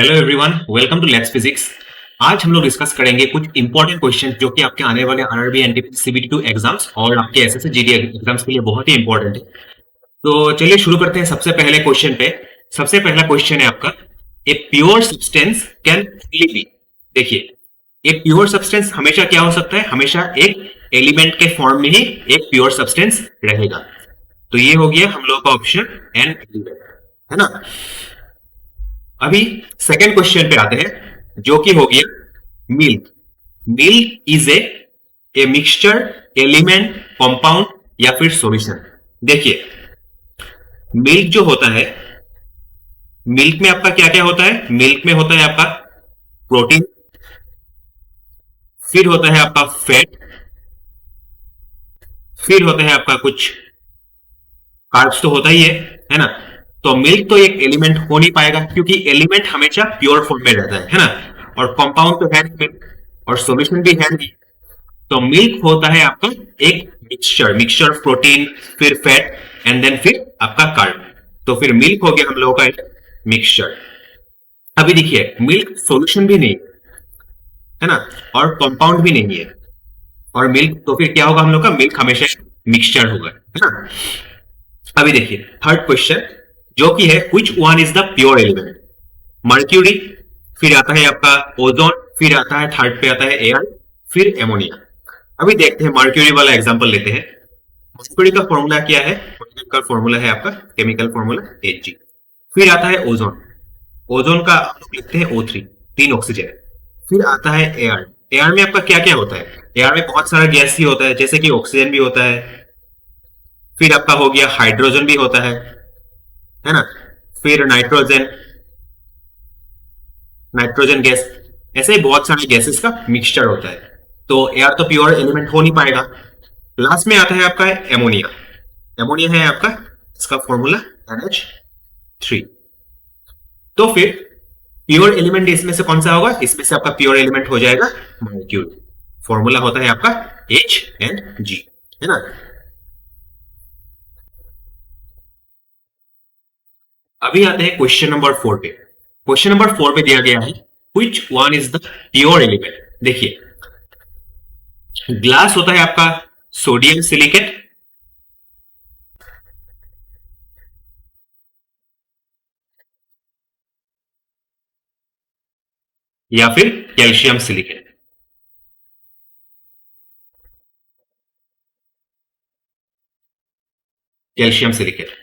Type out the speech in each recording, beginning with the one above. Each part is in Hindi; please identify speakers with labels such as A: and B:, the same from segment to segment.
A: Hello everyone, welcome to let's physics. आज हम लोग डिस्कस करेंगे कुछ इंपॉर्टेंट क्वेश्चन जो कि आपके आने वाले आरआरबी एनटीपीसी सीबीटी 2 एग्जाम्स और आपके एसएससी जीडी एग्जाम्स के लिए बहुत ही इंपॉर्टेंट है। तो चलिए शुरू करते हैं सबसे पहले क्वेश्चन पे। सबसे पहला क्वेश्चन है आपका, a pure substance can only be. देखिए, एक प्योर सब्सटेंस हमेशा क्या हो सकता है? हमेशा एक एलिमेंट के फॉर्म में ही एक प्योर सब्सटेंस रहेगा। तो ये हो गया हम लोग का ऑप्शन एन एलिमेंट, है ना। अभी सेकेंड क्वेश्चन पे आते हैं जो कि हो गया milk. Milk is a mixture, element, compound या फिर सॉल्यूशन। देखिए, मिल्क जो होता है, मिल्क में आपका क्या क्या होता है? मिल्क में होता है आपका प्रोटीन, फिर होता है आपका फैट, फिर होता है आपका कुछ कार्ब्स तो होता ही है ना। तो मिल्क तो एक एलिमेंट हो नहीं पाएगा क्योंकि एलिमेंट हमेशा प्योर फॉर्म में रहता है ना। और कंपाउंड तो है नहीं और सॉल्यूशन भी है नहीं। तो मिल्क होता है आपका एक मिक्सचर, मिक्सचर ऑफ प्रोटीन, फिर फैट एंड देन फिर आपका कार्ब। तो फिर मिल्क हो गया हम लोगों का एक मिक्सचर। अभी देखिए, मिल्क सॉल्यूशन भी नहीं है ना और कंपाउंड भी नहीं है और मिल्क, तो फिर क्या होगा हम लोग का? मिल्क हमेशा मिक्सचर होगा, है ना। अभी देखिए थर्ड क्वेश्चन जो कि है which one is the pure element. Mercury, फिर आता है आपका ओजोन, फिर आता है थर्ड पे आता है एयर, फिर एमोनिया। अभी देखते हैं मर्क्यूरी वाला एग्जांपल लेते हैं। मर्क्यूरी का फॉर्मूला क्या है? मर्क्यूरी का फॉर्मूला है आपका केमिकल फॉर्मूला Hg। फिर आता है ओजोन, ओजोन का आप लोग लिखते हैं O3, 3 ऑक्सीजन। फिर आता है एयर, एयर में आपका क्या क्या होता है? एयर में बहुत सारा गैस ही होता है, जैसे कि ऑक्सीजन भी होता है, फिर आपका हो गया हाइड्रोजन भी होता है ना, फिर नाइट्रोजन, नाइट्रोजन गैस, ऐसे ही बहुत सारे गैसेस का मिक्सचर होता है। तो एयर तो प्योर एलिमेंट हो नहीं पाएगा। लास्ट में आता है आपका एमोनिया। एमोनिया है आपका, इसका फॉर्मूला NH3। तो फिर प्योर एलिमेंट इसमें से कौन सा होगा? इसमें से आपका प्योर एलिमेंट हो जाएगा मॉलिक्यूल। फॉर्मूला होता है आपका H&G, है ना। अभी आते हैं क्वेश्चन नंबर 4 पे। क्वेश्चन नंबर 4 पे दिया गया है which one is the pure element. देखिए, ग्लास होता है आपका सोडियम सिलिकेट, या फिर कैल्शियम सिलिकेट। कैल्शियम सिलिकेट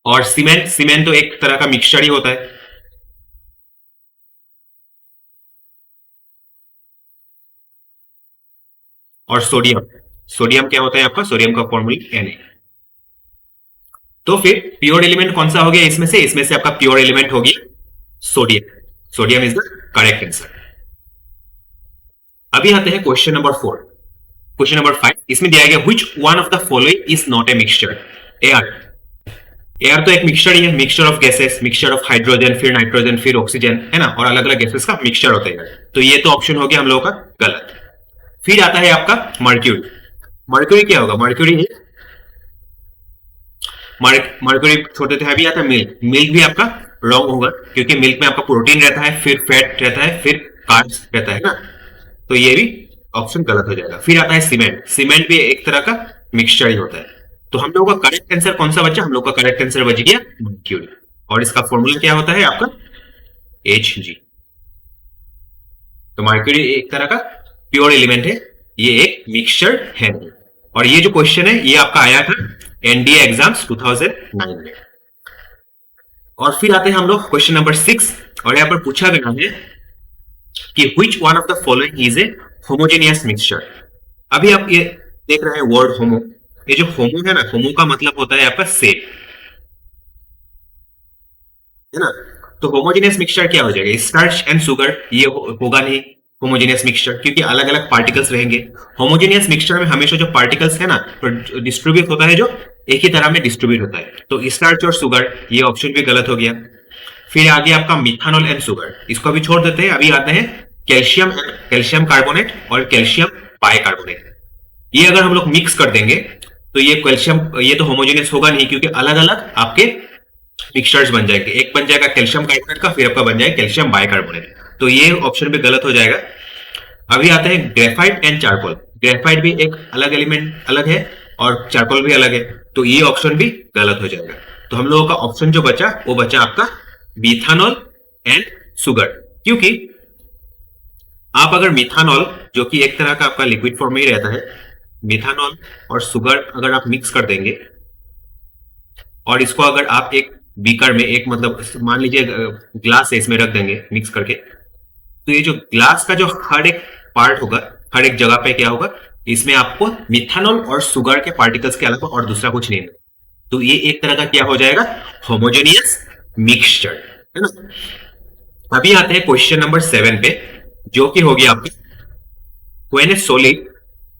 A: और सीमेंट, सीमेंट तो एक तरह का मिक्सचर ही होता है। और सोडियम, सोडियम क्या होता है आपका? सोडियम का फॉर्मूला Na। तो फिर प्योर एलिमेंट कौन सा हो गया इसमें से? इसमें से आपका प्योर एलिमेंट हो गया sodium. Sodium is the correct answer. अभी आते हैं क्वेश्चन नंबर 4। क्वेश्चन नंबर 5 इसमें दिया गया which one of the following is not a mixture. Air, air तो एक मिक्सचर ही है, mixture of gases, mixture of hydrogen, फिर नाइट्रोजन, फिर ऑक्सीजन, है ना। और अलग अलग गैसेस का मिक्सचर होता है। तो ये तो ऑप्शन हो गया हम लोगों का गलत। फिर आता है आपका मर्क्यूरी। मर्क्यूरी क्या होगा? मर्क्यूरी है, मर्क्यूरी छोटे थे। अभी आता है मिल्क। मिल्क भी आपका रॉन्ग होगा क्योंकि मिल्क में आपका प्रोटीन रहता है, फिर फैट रहता है, फिर कार्ब्स रहता है ना। तो ये भी ऑप्शन गलत हो जाएगा। फिर आता है सीमेंट। सीमेंट भी एक तरह का मिक्सचर ही होता है। तो हम लोगों का करेक्ट आंसर कौन सा बचा? हम लोग का करेक्ट आंसर बच गया मर्क्यूरी। और इसका फॉर्मूला क्या होता है आपका? Hg। तो मर्क्यूरी एक तरह का प्योर एलिमेंट है, ये एक मिक्सचर है। और ये जो क्वेश्चन है ये आपका आया था एनडीए एग्जाम्स 2009 में। और फिर आते हैं हम लोग क्वेश्चन नंबर 6। और यहां पर पूछा गया है कि which one of the following is a homogeneous mixture. अभी आप ये देख रहे हैं वर्ड होमो। ये जो होमो है ना, होमो का मतलब होता है आपका सेम, है ना। तो होमोजेनियस मिक्सचर क्या हो जाएगा? स्टार्च एंड शुगर ये होगा नहीं होमोजेनियस मिक्सचर, क्योंकि अलग अलग पार्टिकल्स रहेंगे। होमोजेनियस मिक्सचर में हमेशा जो पार्टिकल्स है ना, तो डिस्ट्रीब्यूट होता है, जो एक ही तरह में डिस्ट्रीब्यूट होता है। तो स्टार्च और शुगर ये ऑप्शन भी गलत हो गया। फिर आगे आपका मिथानॉल एंड शुगर, इसको अभी छोड़ देते हैं। अभी आते हैं कैल्शियम, कैल्शियम कार्बोनेट और कैल्शियम बाइकार्बोनेट। ये अगर हम लोग मिक्स कर देंगे तो ये कैल्शियम, ये तो होमोजेनियस होगा नहीं क्योंकि अलग अलग आपके मिक्सचर्स बन जाएंगे, एक बन जाएगा कैल्शियम कार्बोनेट का, फिर आपका बन जाएगा कैल्शियम बाइकार्बोनेट, तो ये ऑप्शन भी गलत हो जाएगा। अभी आते हैं ग्रेफाइट एंड चारकोल। ग्रेफाइट भी एक अलग एलिमेंट अलग है और चारकोल भी अलग है, तो ये ऑप्शन भी गलत हो जाएगा। तो हम लोगों का ऑप्शन जो बचा वो बचा आपका मिथानॉल एंड सुगर, क्योंकि आप अगर मिथानॉल जो कि एक तरह का आपका लिक्विड फॉर्म में ही रहता है, मिथानॉल और सुगर अगर आप मिक्स कर देंगे और इसको अगर आप एक बीकर में, एक मतलब मान लीजिए ग्लास है, इसमें रख देंगे मिक्स करके, तो ये जो ग्लास का जो हर एक पार्ट होगा, हर एक जगह पे क्या होगा, इसमें आपको मिथानॉल और शुगर के पार्टिकल्स के अलावा और दूसरा कुछ नहीं है, तो ये एक तरह का क्या हो जाएगा, होमोजेनियस मिक्सचर, है ना। अभी आते हैं क्वेश्चन नंबर 7 पे, जो कि हो गया आपका when A solid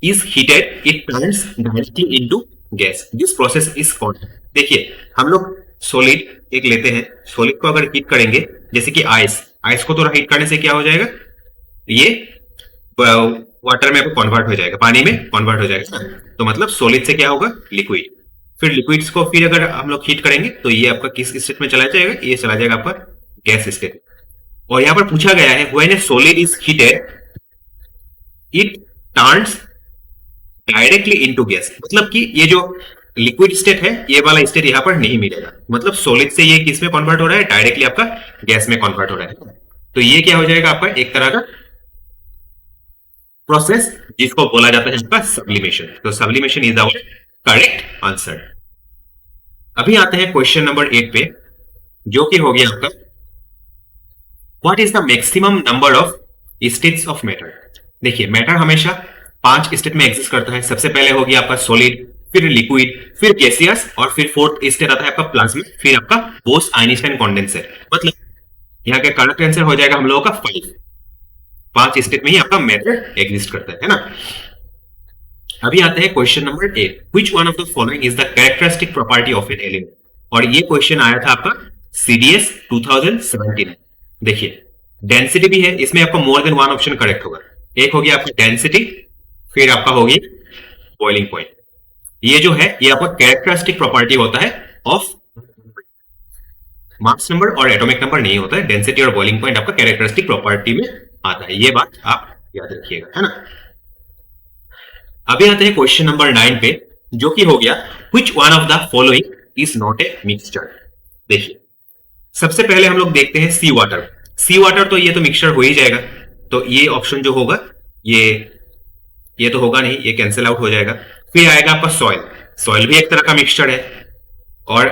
A: is heated it turns directly into gas, this process is called. देखिए हम लोग सॉलिड एक लेते हैं, सॉलिड को अगर हीट करेंगे, जैसे कि आइस, आइस को थोड़ा हीट करने से क्या हो जाएगा, ये वाटर में कन्वर्ट हो जाएगा, पानी में कन्वर्ट हो जाएगा, तो मतलब सॉलिड से क्या होगा, लिक्विड। फिर लिक्विड्स को फिर अगर हम लोग हीट करेंगे तो ये आपका किस स्टेट में चला जाएगा, ये चला जाएगा आपका गैस स्टेट। और यहां पर पूछा गया है when A solid is heated it turns directly into gas, मतलब कि ये जो लिक्विड स्टेट है ये वाला स्टेट यहां पर नहीं मिलेगा, मतलब सॉलिड से ये किस में कन्वर्ट हो रहा है, डायरेक्टली आपका गैस में कन्वर्ट हो रहा है। तो ये क्या हो जाएगा आपका एक तरह का प्रोसेस जिसको बोला जाता है आपका सब्लिमेशन। तो sublimation is our correct answer. अभी आते हैं क्वेश्चन नंबर 8 पे, जो कि हो गया आपका what is the maximum number of states of matter. देखिए मैटर हमेशा 5 स्टेट में एग्जिस्ट करता है। सबसे पहले हो गया आपका सॉलिड, फिर लिक्विड, फिर गैसियस, और फिर फोर्थ स्टेट आता है आपका प्लाज्मा, फिर आपका बोस आइंस्टाइन कंडेंसर। मतलब यहाँ का करेक्ट आंसर हो जाएगा हम लोगों का 5 स्टेट में ही आपका मैटर एग्जिस्ट करता है ना। अभी आते हैं question number 8, which one of the following is the characteristic property of an element. और ये क्वेश्चन आया था आपका सीडीएस 2017 में। देखिए डेंसिटी भी है, इसमें आपका more than one option correct होगा। एक हो गया आपका डेंसिटी, फिर आपका होगी बॉइलिंग पॉइंट। ये जो है ये आपका कैरेक्टरिस्टिक प्रॉपर्टी होता है ऑफ मास नंबर और एटॉमिक नंबर नहीं होता है। डेंसिटी और बॉइलिंग पॉइंट आपका कैरेक्टरिस्टिक प्रॉपर्टी में आता है, ये बात आप याद रखिएगा, है ना। अभी आते हैं क्वेश्चन नंबर 9 पे, जो कि हो गया which one of the following is not a mixture. देखिए सबसे पहले हम लोग देखते हैं सी वाटर। सी वाटर तो ये तो मिक्सचर हो ही जाएगा, तो ये ऑप्शन जो होगा ये तो होगा नहीं, ये कैंसिल आउट हो जाएगा। फिर आएगा आपका सॉइल, सॉइल भी एक तरह का मिक्सचर है। और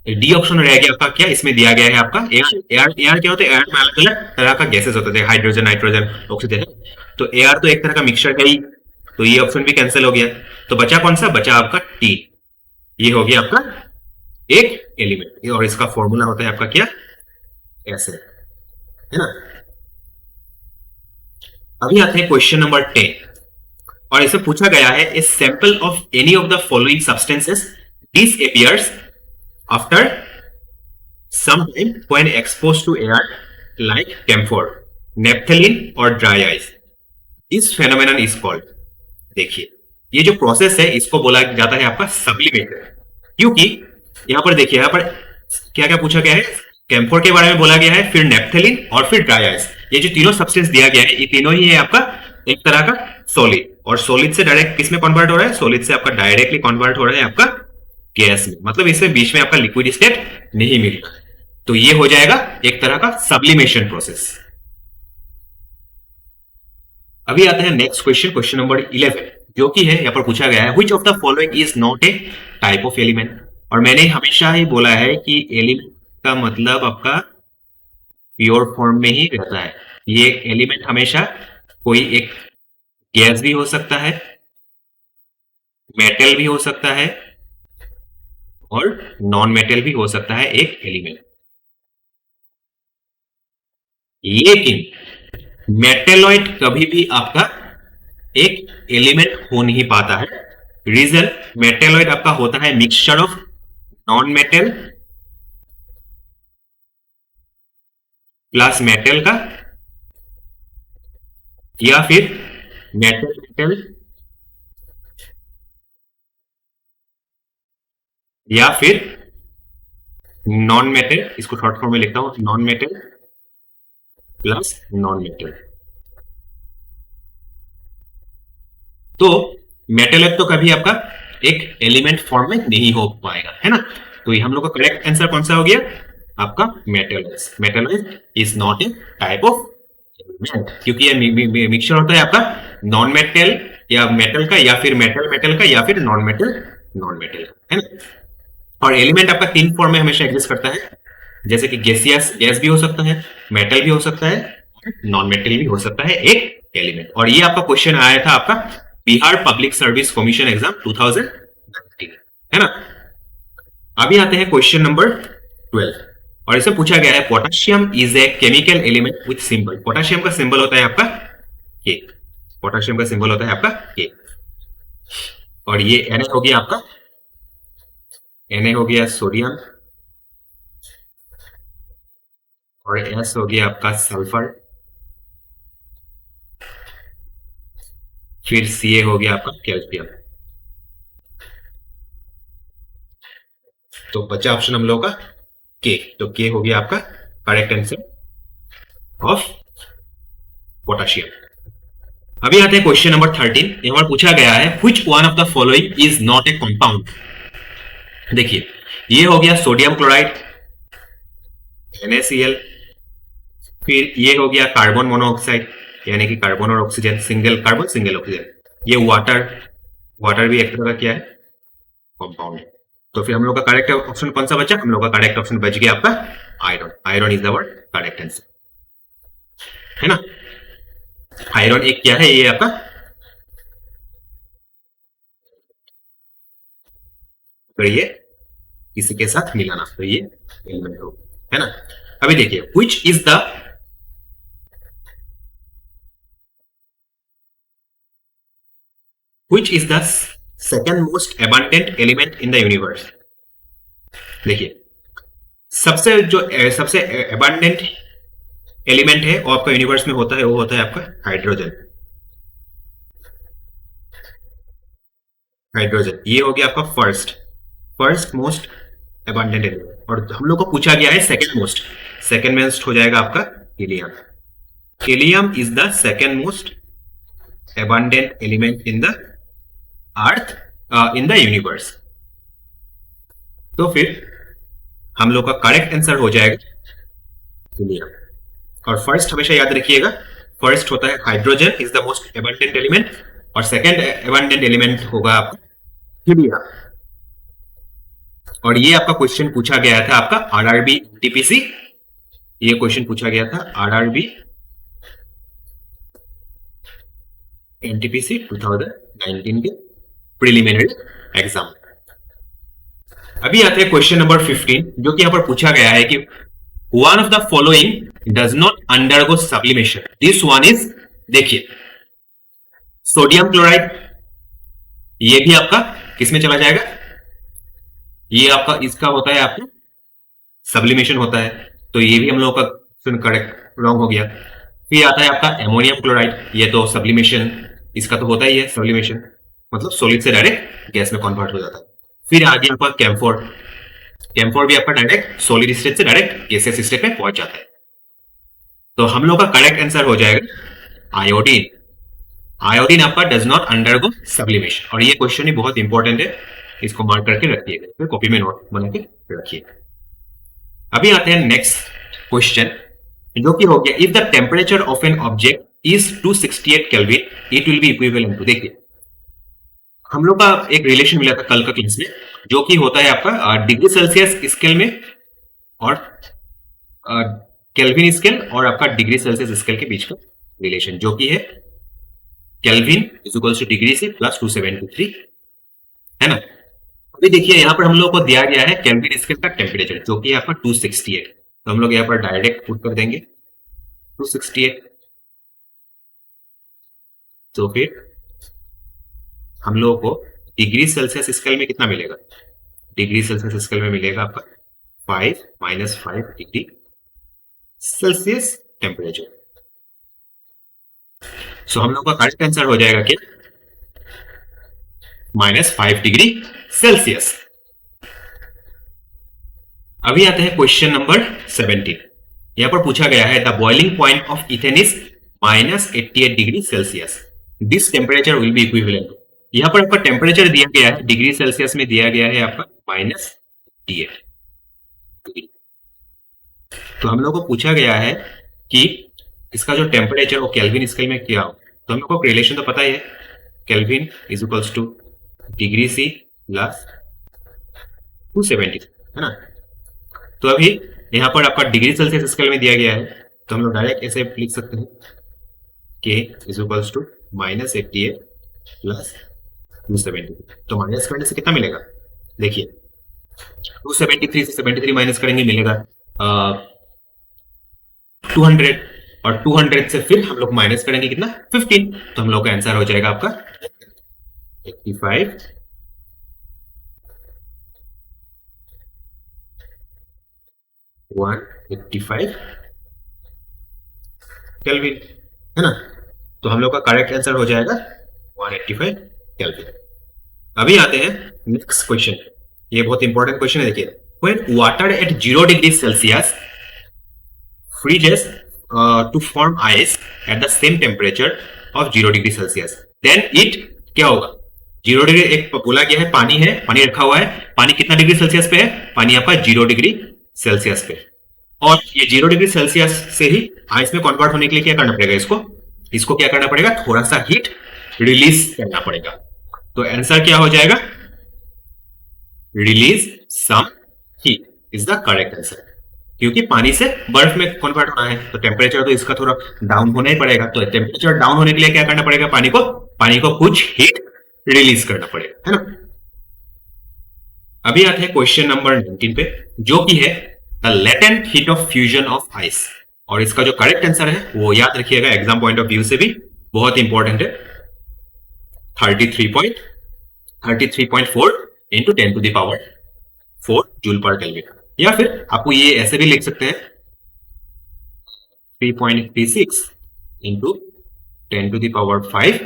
A: डी ऑप्शन रह गया आपका क्या, इसमें दिया गया है आपका एयर। एयर क्या होता है, एयर में अलग अलग तरह का गैसेस होते हैं, हाइड्रोजन, नाइट्रोजन, ऑक्सीजन। तो एयर तो एक तरह का मिक्सचर है ही, तो ये ऑप्शन भी कैंसिल हो गया। तो बचा कौन सा, बचा आपका टी। ये हो गया आपका एक एलिमेंट, और इसका फॉर्मूला होता है आपका क्या, ऐसे, है ना। अभी आते हैं क्वेश्चन नंबर 10, और इसे पूछा गया है a sample of any of the following substances disappears after some time when exposed to air like camphor, naphthalene or dry ice. This phenomenon is called, देखिए ये जो प्रोसेस है इसको बोला जाता है आपका सब्लिमेशन। क्योंकि यहां पर देखिए, यहां पर क्या क्या पूछा गया है, कैम्फोर के बारे में बोला गया है, फिर नेप्थेलिन और फिर ड्राई आइस। ये जो तीनों सब्सटेंस दिया गया है ये तीनों ही है आपका एक तरह का सॉलिड, और सॉलिड से डायरेक्ट किसमें कन्वर्ट हो रहा है, सॉलिड से आपका डायरेक्टली कन्वर्ट हो रहा है आपका गैस में, मतलब इसमें बीच में आपका लिक्विड स्टेट नहीं मिल रहा है। तो ये हो जाएगा एक तरह का सब्लिमेशन प्रोसेस। अभी आते हैं नेक्स्ट क्वेश्चन, क्वेश्चन नंबर 11, जो कि है यहां पर पूछा गया है which of the following is not a type of element. और मैंने हमेशा ही बोला है कि एलिमेंट का मतलब आपका प्योर फॉर्म में ही रहता है। ये एलिमेंट हमेशा कोई एक गैस भी हो सकता है, मेटल भी हो सकता है, और नॉन मेटल भी हो सकता है एक एलिमेंट। लेकिन मेटेलॉइड कभी भी आपका एक एलिमेंट हो नहीं पाता है। रीजन, मेटेलॉइड आपका होता है mixture of non metal plus metal का, या फिर मेटल मेटल, या फिर नॉन मेटल, इसको शॉर्ट फॉर्म में लिखता हूं, non metal plus non metal. तो मेटल तो कभी आपका एक एलिमेंट फॉर्म में नहीं हो पाएगा, है ना। तो ये हम लोग का करेक्ट आंसर कौन सा हो गया आपका, metallise. Metallise is not a type of element, क्योंकि ये मिक्सचर होता है आपका नॉन मेटल या मेटल का, या फिर मेटल मेटल का, या फिर नॉन मेटल नॉन मेटल का, है ना। और एलिमेंट आपका तीन फॉर्म में हमेशा एग्जिस्ट करता है, जैसे कि गैसियस, गैस भी हो सकता है, मेटल भी हो सकता है, नॉन मेटल भी हो सकता है एक एलिमेंट। और ये आपका क्वेश्चन आया था आपका Bihar public service commission exam 2019, है ना। अभी आते हैं क्वेश्चन नंबर 12, और इसे पूछा गया है potassium is a chemical element with symbol. Potassium का सिंबल होता है आपका के, पोटेशियम का सिंबल होता है आपका के। और ये Na हो गया आपका, Na हो गया सोडियम, और S हो गया आपका सल्फर, फिर Ca हो गया आपका कैल्शियम। तो बचा ऑप्शन हम लोगों का के, तो के हो गया आपका करेक्ट आंसर ऑफ पोटेशियम। अभी आते हैं क्वेश्चन नंबर 13, यहां पर पूछा गया है which one of the following is not a compound. देखिए ये हो गया सोडियम क्लोराइड NaCl, फिर ये हो गया कार्बन मोनोऑक्साइड यानी कि कार्बन और oxygen, single carbon single oxygen, ये वाटर, वाटर भी एक तरह का क्या है कंपाउंड है। तो फिर हम लोग का करेक्ट ऑप्शन कौन सा बचा, हम लोग का करेक्ट ऑप्शन बच गया आपका iron. Iron is our correct answer, है ना। आयरन एक क्या है, ये आपका तो ये किसी के साथ मिलाना, तो ये एलिमेंट हो, है ना। अभी देखिए which is the which is the second most abundant element in the universe। देखिए सबसे abundant एलिमेंट है वो आपका यूनिवर्स में होता है, वो होता है आपका हाइड्रोजन। हाइड्रोजन ये हो गया आपका फर्स्ट मोस्ट abundant एलिमेंट। और हम लोग को पूछा गया है सेकेंड मोस्ट, सेकेंड मोस्ट हो जाएगा आपका helium. Helium is the second most abundant element in the earth in the universe. तो फिर हम लोग का करेक्ट आंसर हो जाएगा हीलियम। और फर्स्ट हमेशा याद रखिएगा, फर्स्ट होता है hydrogen is the most abundant element, और सेकेंड एबंडेंट एलिमेंट होगा आपका हीलियम। और ये आपका क्वेश्चन पूछा गया था आपका आरआरबी एनटीपीसी, ये क्वेश्चन पूछा गया था आरआरबी एनटीपीसी 2019 के प्रिलिमिनरी एग्जाम। अभी आते हैं क्वेश्चन नंबर 15, जो कि यहां पर पूछा गया है कि one of the following does not undergo sublimation, this one is, देखिए सोडियम क्लोराइड, ये भी आपका किसमें चला जाएगा, ये आपका इसका होता है आपका सब्लिमेशन होता है, तो ये भी हम लोगों का करेक्ट रॉन्ग हो गया। फिर आता है आपका एमोनियम क्लोराइड, ये तो सब्लिमेशन इसका तो होता ही है, सब्लिमेशन मतलब सॉलिड से डायरेक्ट गैस में कन्वर्ट हो जाता है। फिर आगे आपका कैम्फोर, कैम्फोर भी आपका डायरेक्ट सॉलिड स्टेट से डायरेक्ट गैसियस स्टेट में पहुंच जाता है। तो हम लोग का करेक्ट आंसर हो जाएगा आयोडीन। आयोडीन आपका डज नॉट अंडरगो सब्लिमेशन, और ये क्वेश्चन ही बहुत इंपॉर्टेंट है, इसको मार्क करके रखिएगा, फिर कॉपी में नोट बना के रखिए। अभी आते हैं नेक्स्ट क्वेश्चन, जो कि हो गया if the temperature of an object is 268 kelvin it will be equivalent to. देखिए हम लोग का एक रिलेशन मिला था कल का क्लास में, जो कि होता है आपका डिग्री सेल्सियस स्केल में और केल्विन स्केल और आपका डिग्री सेल्सियस स्केल के बीच का रिलेशन, जो कि है kelvin is equals to degree से प्लस 273, है ना। अभी देखिए यहां पर हम लोग को दिया गया है केल्विन स्केल का टेम्परेचर, जो कि आपका 268, तो हम लोग यहां पर डायरेक्ट पुट कर देंगे 268। तो फिर हम लोगों को डिग्री सेल्सियस स्केल में कितना मिलेगा, डिग्री सेल्सियस स्केल में मिलेगा आपका 5 - 5 डिग्री सेल्सियस टेम्परेचर। सो हम लोग का करेक्ट आंसर हो जाएगा क्या, -5 डिग्री सेल्सियस। अभी आते हैं क्वेश्चन नंबर 17। यहां पर पूछा गया है the boiling point of ethane is -88 degree Celsius, this temperature will be equivalent. यहां पर आपका टेम्परेचर दिया गया है डिग्री सेल्सियस में, दिया गया है आपका -88 डिग्री। तो हम लोग को पूछा गया है कि इसका जो टेम्परेचर वो केल्विन स्केल में क्या हो। तो हम लोग को रिलेशन तो पता ही है, kelvin is equals to degree C plus 270, है ना। तो अभी यहां पर आपका डिग्री सेल्सियस स्केल में दिया गया है, तो हम लोग डायरेक्ट ऐसे लिख सकते हैं के इज इक्वल्स टू -88 प्लस 270। तो माइनस करने से कितना मिलेगा, देखिए 273 से 73 माइनस करेंगे मिलेगा 200, और 200 से फिर हम लोग माइनस करेंगे कितना 15। तो हम लोग का आंसर हो जाएगा आपका 85 185 केल्विन, है ना। तो हम लोग का करेक्ट आंसर हो जाएगा 185 केल्विन। अभी आते हैं नेक्स्ट क्वेश्चन, ये बहुत इंपॉर्टेंट क्वेश्चन है। देखिए when water at 0 degree Celsius freezes to form ice at the same temperature of 0 degree Celsius, then it क्या होगा। 0 डिग्री एक बोला गया है, पानी है, पानी रखा हुआ है, पानी कितना डिग्री सेल्सियस पे है, पानी आपका 0 डिग्री सेल्सियस पे, और ये 0 डिग्री सेल्सियस से ही आइस में कन्वर्ट होने के लिए क्या करना पड़ेगा, इसको क्या करना पड़ेगा, थोड़ा सा हीट रिलीज करना पड़ेगा। तो आंसर क्या हो जाएगा, release some heat is the correct answer, क्योंकि पानी से बर्फ में कन्वर्ट होना है तो टेम्परेचर तो इसका थोड़ा डाउन होना ही पड़ेगा। तो टेम्परेचर डाउन होने के लिए क्या करना पड़ेगा, पानी को कुछ हीट रिलीज करना पड़ेगा, है ना। अभी आते हैं क्वेश्चन नंबर 19 पे, जो कि है the latent heat of fusion of ice, और इसका जो करेक्ट आंसर है वो याद रखिएगा, एग्जाम पॉइंट ऑफ व्यू से भी बहुत इंपॉर्टेंट है, 33.4 into 10 to the power 4 joule per kelvin, या फिर आपको ये ऐसे भी लिख सकते हैं 3.36 into 10 to the power 5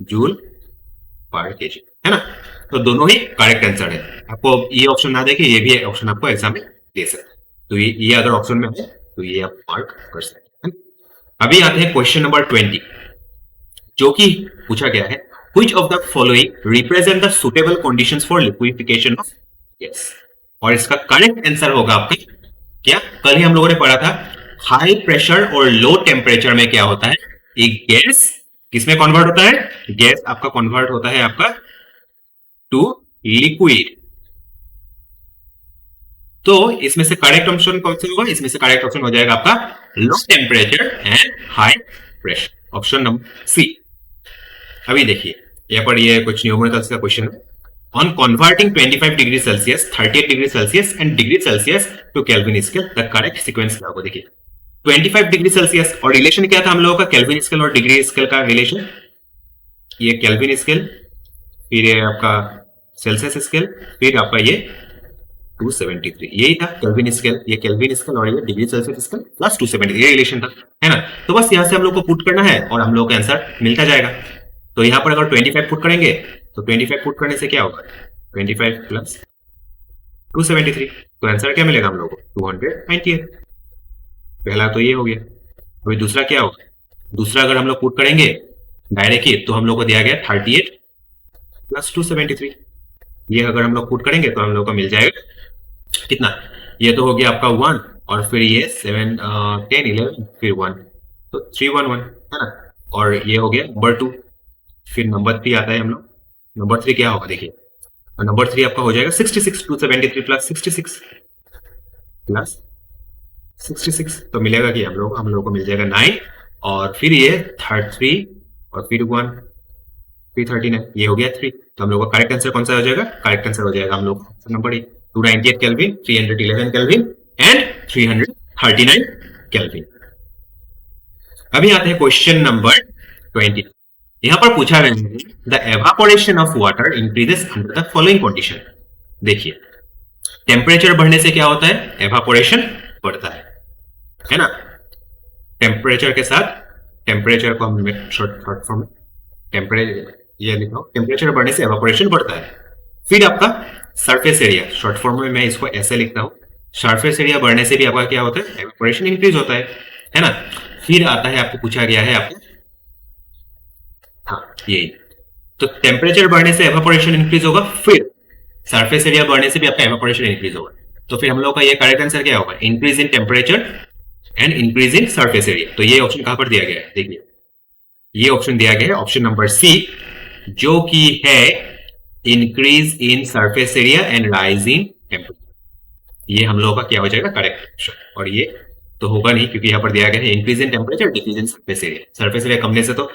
A: joule per KG, है ना। तो दोनों ही करेक्ट आंसर है। आपको ये ऑप्शन ना देखे, ये भी ऑप्शन आपको एग्जाम में दे सकते हैं, तो ये अगर ऑप्शन में है तो ये आप मार्क कर सकते हैं। अभी आते हैं क्वेश्चन नंबर 20, जो कि पूछा गया है which of the following represent the suitable conditions for liquefaction of gas, और इसका करेक्ट आंसर होगा आपका क्या, कल ही हम लोगों ने पढ़ा था हाई प्रेशर और लो टेम्परेचर में क्या होता है, एक गैस किसमें कन्वर्ट होता है, गैस आपका कन्वर्ट होता है आपका टू लिक्विड। तो इसमें से करेक्ट ऑप्शन कौन सा होगा, इसमें से करेक्ट ऑप्शन हो जाएगा आपका low temperature and high pressure, option number C. अभी देखिए यहाँ पर ये कुछ न्यूमेरिकल्स का क्वेश्चन है, on converting 25 degree Celsius 38 degree Celsius and degree Celsius to kelvin scale, the correct sequence क्या होगा। देखिए 25 डिग्री सेल्सियस, और रिलेशन क्या था हम लोगों का, केल्विन स्केल और डिग्री स्केल का रिलेशन, ये केल्विन स्केल, फिर ये आपका सेल्सियस स्केल, फिर आपका ये 273, यही था केल्विन स्केल, ये केल्विन स्केल और ये डिग्री सेल्सियस स्केल प्लस 273, ये रिलेशन था, है ना। तो बस यहां से हम लोग को पुट करना है और हम लोग का आंसर मिलता जाएगा। तो यहां पर अगर 25 पुट करेंगे तो 25 पुट करने से क्या होगा, 25 प्लस 273, तो आंसर क्या मिलेगा हम लोग को 298। पहला तो ये हो गया। अभी दूसरा क्या होगा, दूसरा अगर हम लोग पुट करेंगे डायरेक्ट ही, तो हम लोग को दिया गया 38 प्लस 273, ये अगर हम लोग पुट करेंगे तो हम लोग को मिल जाएगा कितना, ये तो हो गया आपका 1, और फिर ये 7 10 11 फिर 1, तो 311, है ना। और ये हो गया नंबर 2, फिर नंबर 3 आता है हम लोग, नंबर 3 क्या होगा देखिए, और नंबर 3 आपका हो जाएगा 66, 273 प्लस 66 प्लस 66, तो मिलेगा कि हम लोग को मिल जाएगा 9, और फिर ये 33 और फिर 1 फिर 39, ये हो गया 3। तो हम लोग का करेक्ट आंसर कौन सा हो जाएगा, करेक्ट आंसर हो जाएगा हम लोग number 298 kelvin, 311 kelvin and 339 kelvin. अभी आते हैं क्वेश्चन नंबर 20, यहां पर पूछा गया है the evaporation of water increases under the following condition. देखिए टेम्परेचर बढ़ने से क्या होता है, एवापोरेशन बढ़ता है ना। टेम्परेचर के साथ, टेम्परेचर को हम शॉर्ट फॉर्म में टेम्परेचर ये लिखा हूं, टेम्परेचर बढ़ने से एवापोरेशन बढ़ता है। फिर आपका सरफेस एरिया, शॉर्ट फॉर्म में मैं इसको ऐसे लिखता हूं सरफेस एरिया बढ़ने से भी आपका क्या होता है, एवेपोरेशन इंक्रीज होता है ना। फिर आता है, आपको पूछा गया है आपको, हाँ यही, तो टेम्परेचर बढ़ने से एवेपोरेशन इंक्रीज होगा, फिर सरफेस एरिया बढ़ने से भी आपका एवेपोरेशन इंक्रीज होगा। तो फिर हम लोग का ये करेक्ट आंसर क्या होगा, increase in temperature and increase in surface area. तो ये ऑप्शन कहां पर दिया गया है, देखिए ये ऑप्शन दिया गया है ऑप्शन नंबर सी, जो कि है increase in surface area and rise in temperature. ये हम लोगों का क्या हो जाएगा, करेक्ट ऑप्शन। और ये तो होगा नहीं, क्योंकि यहाँ पर दिया गया है increase in temperature decrease in surface area. Surface area कमने से तो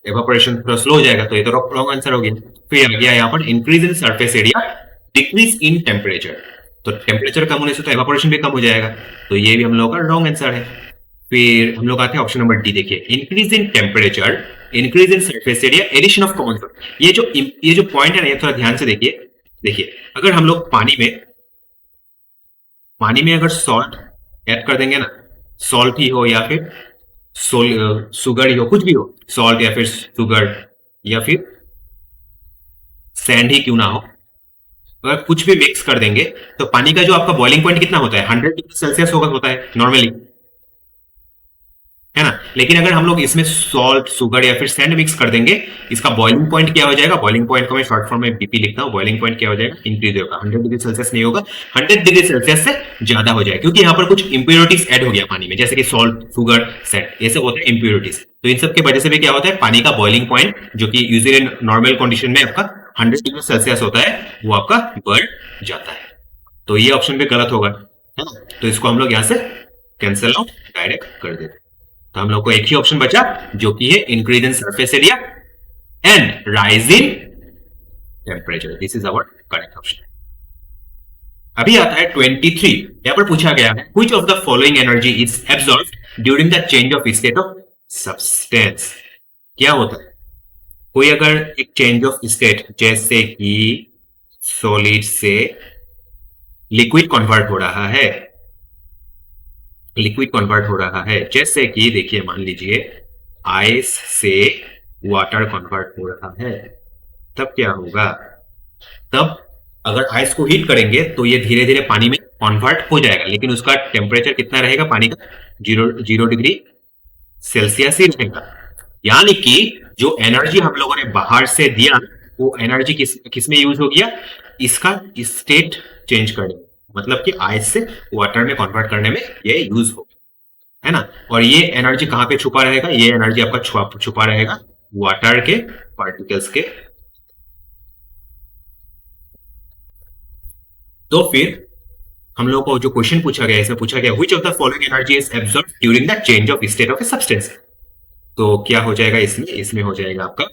A: एवापोरेशन थोड़ा स्लो हो जाएगा, तो ये तो रॉन्ग आंसर हो गया। फिर आ गया यहाँ पर increase in surface area decrease in temperature, तो टेम्परेचर कम होने से तो एवापोरेशन भी कम हो जाएगा, तो ये भी हम लोगों का रॉन्ग आंसर है। फिर हम लोग आते हैं ऑप्शन नंबर डी, देखिए increase in temperature increase in surface area addition of common salt. ये जो पॉइंट है ना, ये थोड़ा ध्यान से देखिए अगर हम लोग पानी में अगर सॉल्ट ऐड कर देंगे ना, सॉल्ट ही हो या फिर सुगर ही हो, कुछ भी हो, सॉल्ट या फिर सुगर या फिर सैंड ही क्यों ना हो, अगर कुछ भी मिक्स कर देंगे तो पानी का जो आपका बॉइलिंग पॉइंट कितना होता है, 100 डिग्री सेल्सियस होता है नॉर्मली, है ना। लेकिन अगर हम लोग इसमें सॉल्ट, सुगर या फिर सैंड मिक्स कर देंगे, इसका बॉइलिंग पॉइंट क्या हो जाएगा, बॉइलिंग पॉइंट को मैं शॉर्ट फॉर्म में बीपी लिखता हूं, बॉइलिंग पॉइंट क्या हो जाएगा, इंक्रीज होगा, 100 डिग्री सेल्सियस नहीं होगा, 100 डिग्री सेल्सियस से ज्यादा हो जाएगा, क्योंकि यहाँ पर कुछ इंप्योरिटीज ऐड हो गया पानी में, जैसे कि सॉल्ट, सुगर, सैंड, ये सब होते हैं इंप्योरिटीज। तो इन सब की वजह से भी क्या होता है, पानी का बॉइलिंग पॉइंट जो कि यूजुअली नॉर्मल कंडीशन में आपका 100 डिग्री सेल्सियस होता है, वो आपका बढ़ जाता है। तो ये ऑप्शन भी गलत होगा, है ना। तो इसको हम लोग यहाँ से कैंसिल आउट डायरेक्ट कर देते हैं। तो हम लोग को एक ही ऑप्शन बचा, जो कि है increase in surface area and rise in temperature. This is our correct option. अभी आता है 23, यहां पर पूछा गया है which of the following energy is absorbed during the change of state of substance. क्या होता है, कोई अगर एक चेंज ऑफ स्टेट, जैसे कि सॉलिड से लिक्विड कन्वर्ट हो रहा है, जैसे कि देखिए मान लीजिए आइस से वाटर कन्वर्ट हो रहा है, तब क्या होगा, तब अगर आइस को हीट करेंगे तो ये धीरे धीरे पानी में कन्वर्ट हो जाएगा, लेकिन उसका टेम्परेचर कितना रहेगा, पानी का 0 डिग्री सेल्सियस ही रहेगा। यानी कि जो एनर्जी हम लोगों ने बाहर से दिया, वो एनर्जी किस में यूज हो गया, इसका स्टेट चेंज करने, मतलब कि आइस से वाटर में कन्वर्ट करने में ये यूज हो, है ना। और ये एनर्जी कहां पे छुपा रहेगा, ये एनर्जी आपका छुपा रहेगा वाटर के पार्टिकल्स के। तो फिर हम लोगों को जो क्वेश्चन पूछा गया, इसमें पूछा गया which of the following energy is absorbed during the change of state of a substance. तो क्या हो जाएगा इसमें हो जाएगा आपका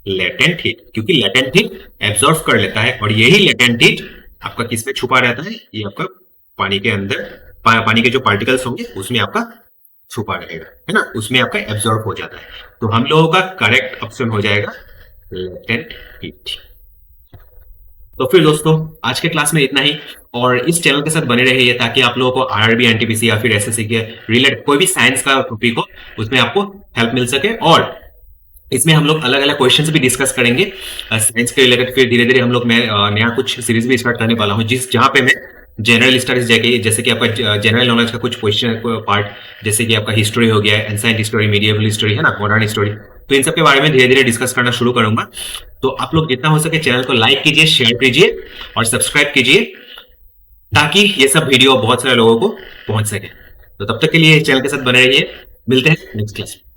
A: लेटेंट हीट, क्योंकि लेटेंट हीट एब्सॉर्ब कर लेता है, और यही लेटेंट हीट आपका किस में छुपा रहता है, ये आपका पानी के अंदर, पानी के जो पार्टिकल्स होंगे उसमें आपका छुपा रहेगा, है ना, उसमें आपका एब्सॉर्ब हो जाता है। तो हम लोगों का करेक्ट ऑप्शन हो जाएगा लेटेंट हीट। तो फिर दोस्तों आज के क्लास में इतना ही, और इस चैनल के साथ बने रहिए ताकि आप लोगों को आरआरबी, एनटीपीसी या फिर एसएससी के रिलेटेड कोई भी साइंस का टॉपिक हो, उसमें आपको हेल्प मिल सके। और इसमें हम लोग अलग अलग क्वेश्चंस भी डिस्कस करेंगे साइंस के रिलेटेड। फिर धीरे धीरे हम लोग मैं नया कुछ सीरीज भी स्टार्ट करने वाला हूँ, जहां पे मैं जनरल स्टडीज जैसे कि आपका जनरल नॉलेज का कुछ क्वेश्चन पार्ट, जैसे कि आपका हिस्ट्री हो गया, एंशिएंट हिस्ट्री, मीडिएवल हिस्ट्री, है ना, मॉडर्न हिस्ट्री, तो इन सब के बारे में धीरे धीरे डिस्कस करना शुरू करूंगा। तो आप लोग जितना हो सके चैनल को लाइक कीजिए, शेयर कीजिए और सब्सक्राइब कीजिए, ताकि ये सब वीडियो बहुत सारे लोगों को पहुंच सके। तो तब तक के लिए चैनल के साथ बने रहिए, मिलते हैं नेक्स्ट क्लास में।